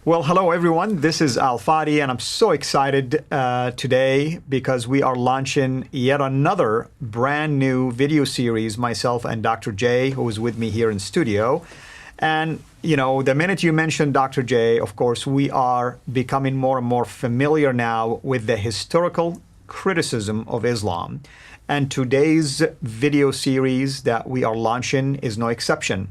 Well, hello everyone. This is Al Fadi, and I'm so excited today because we are launching yet another brand new video series, myself and Dr. J, who is with me here in studio. And, you know, the minute you mentioned Dr. J, of course, we are becoming more and more familiar now with the historical criticism of Islam. And today's video series that we are launching is no exception.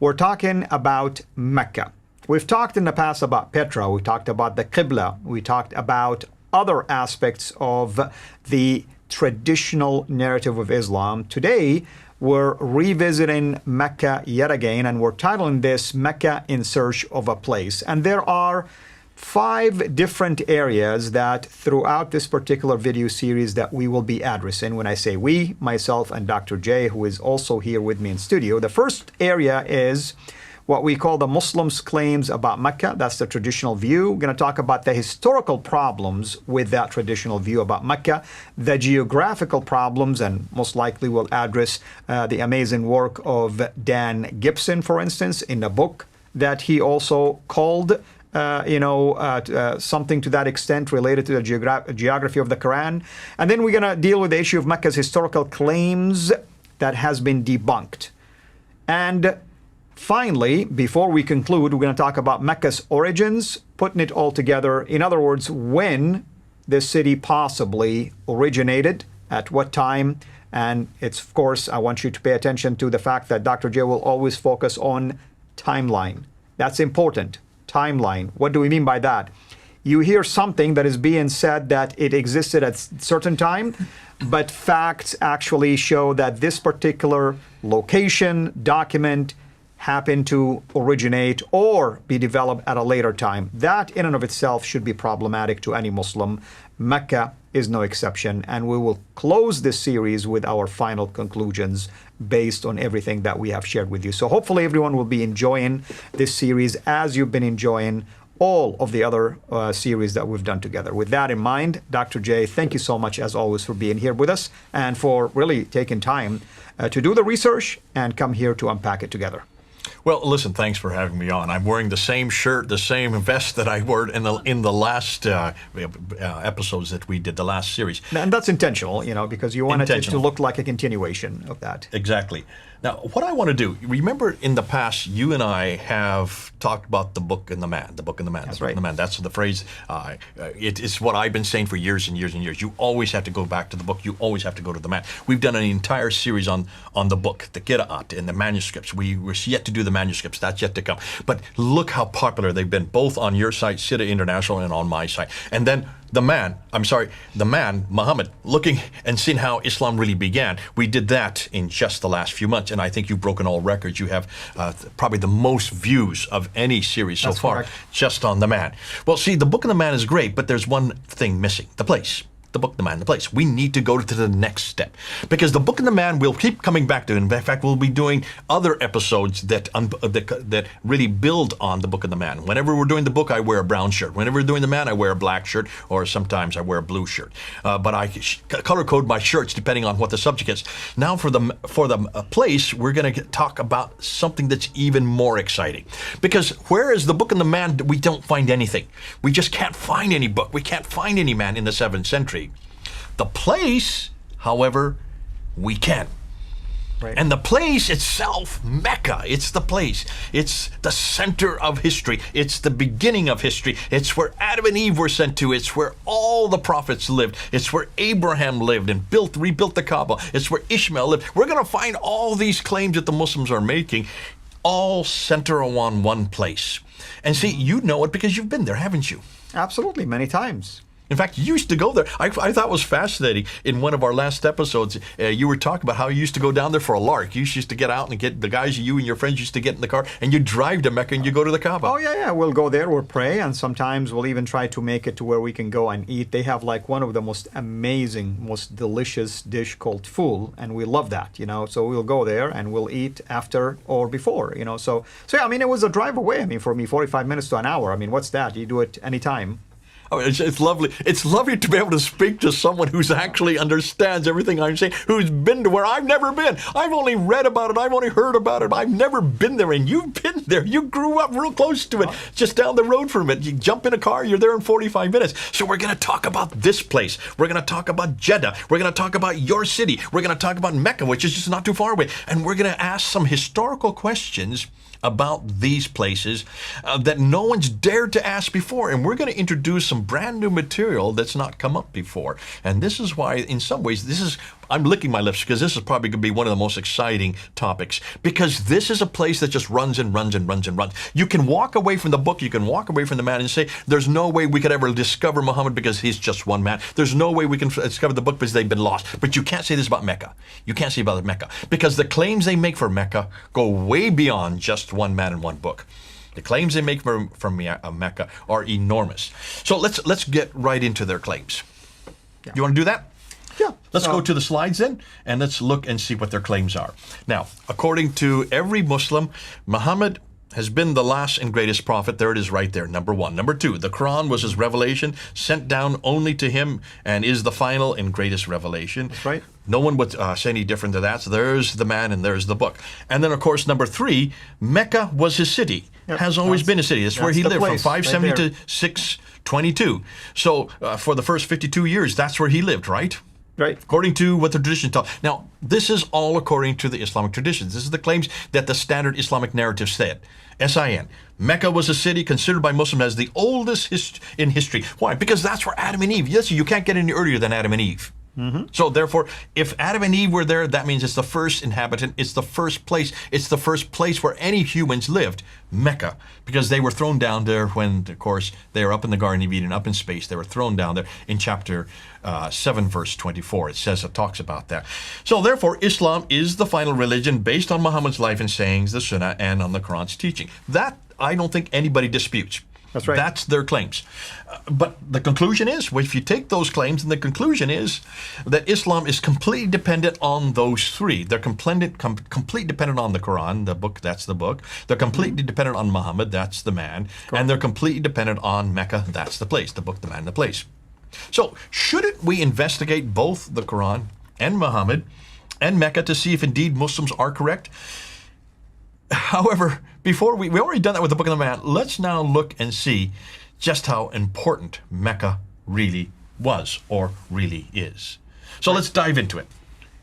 We're talking about Mecca. We've talked in the past about Petra, we talked about the Qibla, we talked about other aspects of the traditional narrative of Islam. Today, we're revisiting Mecca yet again, and we're titling this Mecca in Search of a Place. And there are 5 different areas that throughout this particular video series that we will be addressing. When I say we, myself and Dr. J, who is also here with me in studio. The first area is what we call the Muslims' claims about Mecca. That's the traditional view. We're going to talk about the historical problems with that traditional view about Mecca, the geographical problems, and most likely we'll address the amazing work of Dan Gibson, for instance, in a book that he also called something to that extent related to the geography of the Quran. And then we're going to deal with the issue of Mecca's historical claims that has been debunked. And finally, before we conclude, we're going to talk about Mecca's origins, putting it all together. In other words, when this city possibly originated, at what time. And it's, of course, I want you to pay attention to the fact that Dr. J will always focus on timeline. That's important. Timeline. What do we mean by that? You hear something that is being said that it existed at a certain time, but facts actually show that this particular location, document, happen to originate or be developed at a later time. That in and of itself should be problematic to any Muslim. Mecca is no exception, and we will close this series with our final conclusions based on everything that we have shared with you. So hopefully everyone will be enjoying this series as you've been enjoying all of the other series that we've done together. With that in mind, Dr. J, thank you so much as always for being here with us and for really taking time to do the research and come here to unpack it together. Well, listen, thanks for having me on. I'm wearing the same shirt, the same vest that I wore in the last episodes that we did, the last series. And that's intentional, you know, because you wanted it to look like a continuation of that. Exactly. Now, what I want to do, remember in the past, you and I have talked about the book and the man, the book and the man, that's the book right. and the man. That's the phrase. It's what I've been saying for years and years and years. You always have to go back to the book. You always have to go to the man. We've done an entire series on the book, the Qira'at, and the manuscripts. We're yet to do the manuscripts. That's yet to come. But look how popular they've been, both on your site, Sita International, and on my site. And then the man, Muhammad, looking and seeing how Islam really began. We did that in just the last few months, and I think you've broken all records. You have probably the most views of any series so far, just on the man. Well, see, the book of the man is great, but there's one thing missing, the place. The book, the man, the place. We need to go to the next step, because the book and the man we'll keep coming back to. In fact, we'll be doing other episodes that really build on the book and the man. Whenever we're doing the book, I wear a brown shirt. Whenever we're doing the man, I wear a black shirt, or sometimes I wear a blue shirt. But I color code my shirts depending on what the subject is. Now, for the place, we're going to talk about something that's even more exciting, because whereas the book and the man, we don't find anything. We just can't find any book. We can't find any man in the 7th century. The place, however, we can. Right. And the place itself, Mecca, it's the place. It's the center of history. It's the beginning of history. It's where Adam and Eve were sent to. It's where all the prophets lived. It's where Abraham lived and rebuilt the Kaaba. It's where Ishmael lived. We're going to find all these claims that the Muslims are making all center on one place. And see, you know it because you've been there, haven't you? Absolutely, many times. In fact, you used to go there. I thought it was fascinating. In one of our last episodes, you were talking about how you used to go down there for a lark. You used to get out and get the guys, you and your friends used to get in the car, and you drive to Mecca and you go to the Kaaba. Oh, yeah. We'll go there, we'll pray, and sometimes we'll even try to make it to where we can go and eat. They have like one of the most amazing, most delicious dish called fool, and we love that, you know. So we'll go there and we'll eat after or before, you know. So yeah, I mean, it was a drive away. I mean, for me, 45 minutes to an hour. I mean, what's that? You do it anytime. I mean, it's lovely. It's lovely to be able to speak to someone who's actually understands everything I'm saying, who's been to where I've never been. I've only read about it. I've only heard about it. I've never been there, and you've been there. You grew up real close to it, just down the road from it. You jump in a car, you're there in 45 minutes. So we're going to talk about this place. We're going to talk about Jeddah. We're going to talk about your city. We're going to talk about Mecca, which is just not too far away. And we're going to ask some historical questions about these places that no one's dared to ask before. And we're going to introduce some brand new material that's not come up before. And this is why, in some ways, I'm licking my lips because this is probably going to be one of the most exciting topics, because this is a place that just runs and runs and runs and runs. You can walk away from the book, you can walk away from the man and say, there's no way we could ever discover Muhammad because he's just one man. There's no way we can discover the book because they've been lost. But you can't say this about Mecca. You can't say about Mecca because the claims they make for Mecca go way beyond just one man and one book. The claims they make from Mecca are enormous. So let's get right into their claims. Yeah. You want to do that? Yeah. Let's go to the slides then, and let's look and see what their claims are. Now, according to every Muslim, Muhammad has been the last and greatest prophet. There it is right there, number one. Number two, the Quran was his revelation, sent down only to him, and is the final and greatest revelation. That's right. No one would say any different to that. So there's the man and there's the book. And then, of course, number three, Mecca was his city. Yep. Has always been a city. That's where he lived from 570 to 622. So for the first 52 years, that's where he lived, right? Right. According to what the tradition taught. Now, this is all according to the Islamic traditions. This is the claims that the standard Islamic narrative said. S-I-N. Mecca was a city considered by Muslims as the oldest in history. Why? Because that's where Adam and Eve. Yes, you can't get any earlier than Adam and Eve. Mm-hmm. So therefore, if Adam and Eve were there, that means it's the first inhabitant, it's the first place where any humans lived, Mecca, because they were thrown down there when, of course, they were up in the Garden of Eden, up in space. They were thrown down there in chapter 7, verse 24. It talks about that. So therefore, Islam is the final religion based on Muhammad's life and sayings, the Sunnah, and on the Quran's teaching. That I don't think anybody disputes. That's right. That's their claims. But the conclusion is, if you take those claims, and the conclusion is that Islam is completely dependent on those three. They're completely dependent on the Quran, the book, that's the book. They're completely dependent on Muhammad, that's the man. Correct. And they're completely dependent on Mecca, that's the place, the book, the man, the place. So shouldn't we investigate both the Quran and Muhammad and Mecca to see if indeed Muslims are correct? However, before we already done that with the Book of the Man, let's now look and see just how important Mecca really was or really is. So let's dive into it.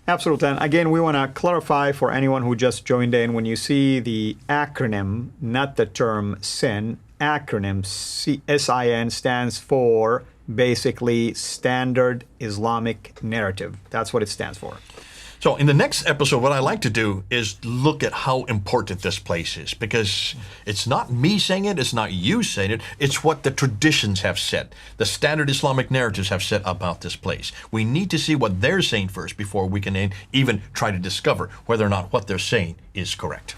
Absolutely. And again, we want to clarify for anyone who just joined in, when you see the acronym, not the term SIN, acronym SIN stands for basically Standard Islamic Narrative. That's what it stands for. So in the next episode, what I like to do is look at how important this place is, because it's not me saying it, it's not you saying it, it's what the traditions have said. The standard Islamic narratives have said about this place. We need to see what they're saying first before we can even try to discover whether or not what they're saying is correct.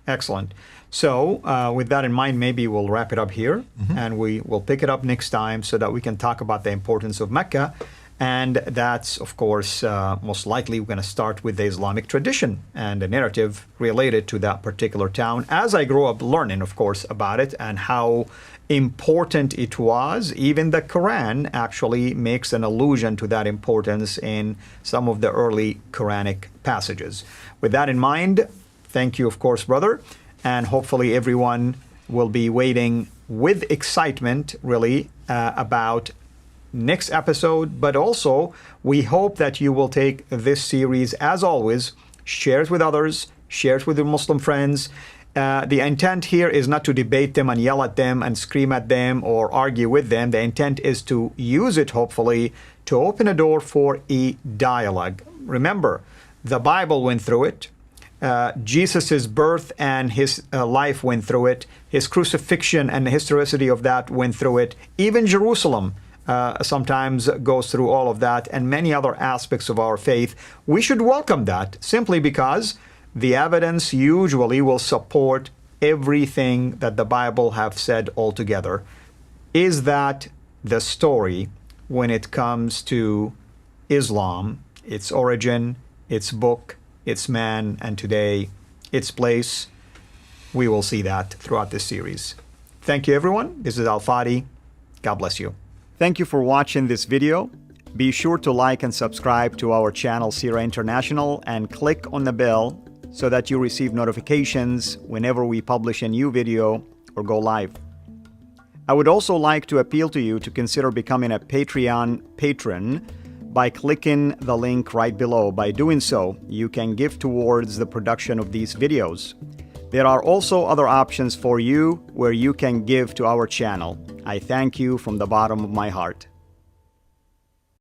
Excellent. So with that in mind, maybe we'll wrap it up here, and we will pick it up next time so that we can talk about the importance of Mecca. And that's, of course, most likely we're going to start with the Islamic tradition and the narrative related to that particular town. As I grew up learning, of course, about it and how important it was, even the Quran actually makes an allusion to that importance in some of the early Quranic passages. With that in mind, thank you, of course, brother. And hopefully everyone will be waiting with excitement, really, about next episode, but also we hope that you will take this series, as always, share it with others, share it with your Muslim friends. The intent here is not to debate them and yell at them and scream at them or argue with them. The intent is to use it, hopefully, to open a door for a dialogue. Remember, the Bible went through it. Jesus' birth and his life went through it. His crucifixion and the historicity of that went through it. Even Jerusalem sometimes goes through all of that, and many other aspects of our faith. We should welcome that simply because the evidence usually will support everything that the Bible have said altogether. Is that the story when it comes to Islam, its origin, its book, its man, and today, its place? We will see that throughout this series. Thank you, everyone. This is Al-Fadi. God bless you. Thank you for watching this video. Be sure to like and subscribe to our channel Sira International and click on the bell so that you receive notifications whenever we publish a new video or go live. I would also like to appeal to you to consider becoming a Patreon patron by clicking the link right below. By doing so, you can give towards the production of these videos. There are also other options for you where you can give to our channel. I thank you from the bottom of my heart.